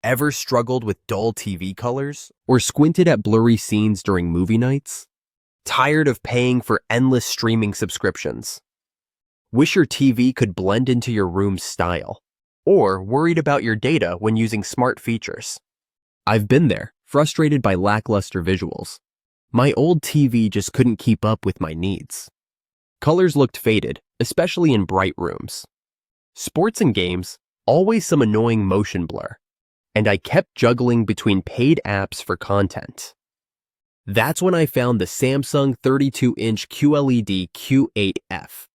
Ever struggled with dull TV colors? Or squinted at blurry scenes during movie nights? Tired of paying for endless streaming subscriptions? Wish your TV could blend into your room's style? Or worried about your data when using smart features? I've been there, frustrated by lackluster visuals. My old TV just couldn't keep up with my needs. Colors looked faded, especially in bright rooms. Sports and games, always some annoying motion blur. And I kept juggling between paid apps for content. That's when I found the Samsung 32-inch QLED Q8F.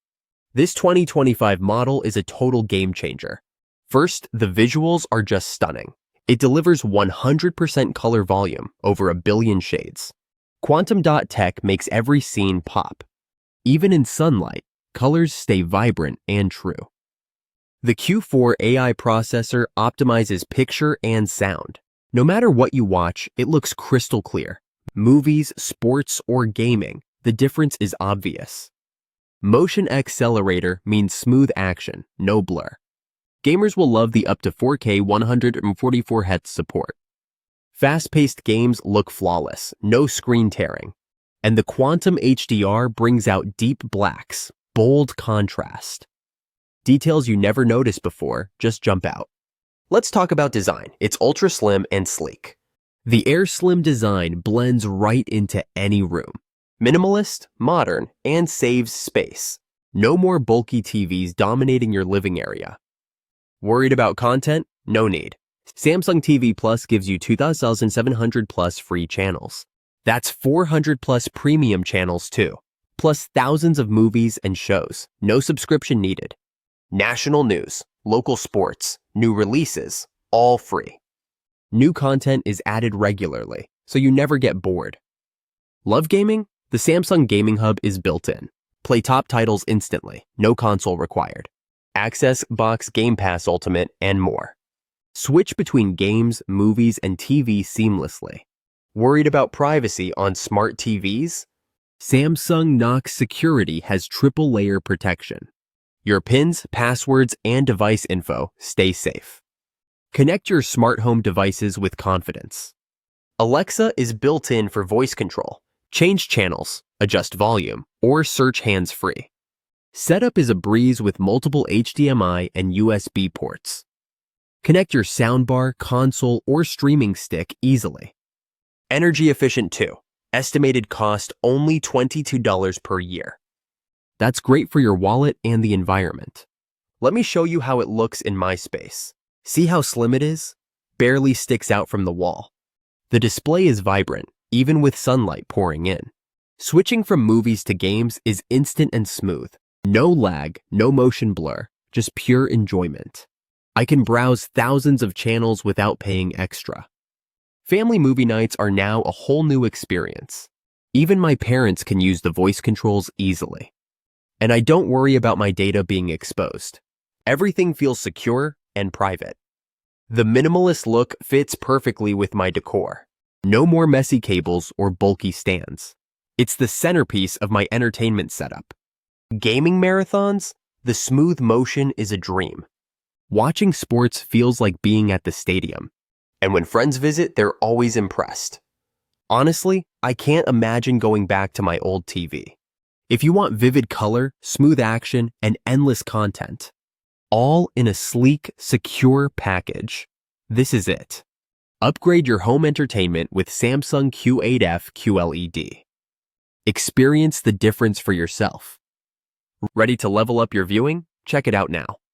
This 2025 model is a total game changer. First, the visuals are just stunning. It delivers 100% color volume over a billion shades. Quantum dot tech makes every scene pop. Even in sunlight, colors stay vibrant and true. The Q4 AI processor optimizes picture and sound. No matter what you watch, it looks crystal clear. Movies, sports, or gaming, the difference is obvious. Motion Accelerator means smooth action, no blur. Gamers will love the up to 4K 144Hz support. Fast-paced games look flawless, no screen tearing. And the Quantum HDR brings out deep blacks, bold contrast. Details you never noticed before just jump out. Let's talk about design. It's ultra slim and sleek. The AirSlim design blends right into any room. Minimalist, modern, and saves space. No more bulky TVs dominating your living area. Worried about content? No need. Samsung TV Plus gives you 2,700 plus free channels. That's 400 plus premium channels too, plus thousands of movies and shows. No subscription needed. National news, local sports, new releases, all free. New content is added regularly, so you never get bored. Love gaming? The Samsung Gaming Hub is built in. Play top titles instantly, no console required. Access Box Game Pass Ultimate and more. Switch between games, movies, and TV seamlessly. Worried about privacy on smart TVs? Samsung Knox Security has triple-layer protection. Your PINs, passwords, and device info stay safe. Connect your smart home devices with confidence. Alexa is built in for voice control. Change channels, adjust volume, or search hands-free. Setup is a breeze with multiple HDMI and USB ports. Connect your soundbar, console, or streaming stick easily. Energy efficient too. Estimated cost only $22 per year. That's great for your wallet and the environment. Let me show you how it looks in my space. See how slim it is? Barely sticks out from the wall. The display is vibrant, even with sunlight pouring in. Switching from movies to games is instant and smooth. No lag, no motion blur, just pure enjoyment. I can browse thousands of channels without paying extra. Family movie nights are now a whole new experience. Even my parents can use the voice controls easily. And I don't worry about my data being exposed. Everything feels secure and private. The minimalist look fits perfectly with my decor. No more messy cables or bulky stands. It's the centerpiece of my entertainment setup. Gaming marathons? The smooth motion is a dream. Watching sports feels like being at the stadium. And when friends visit, they're always impressed. Honestly, I can't imagine going back to my old TV. If you want vivid color, smooth action, and endless content, all in a sleek, secure package, this is it. Upgrade your home entertainment with Samsung Q8F QLED. Experience the difference for yourself. Ready to level up your viewing? Check it out now.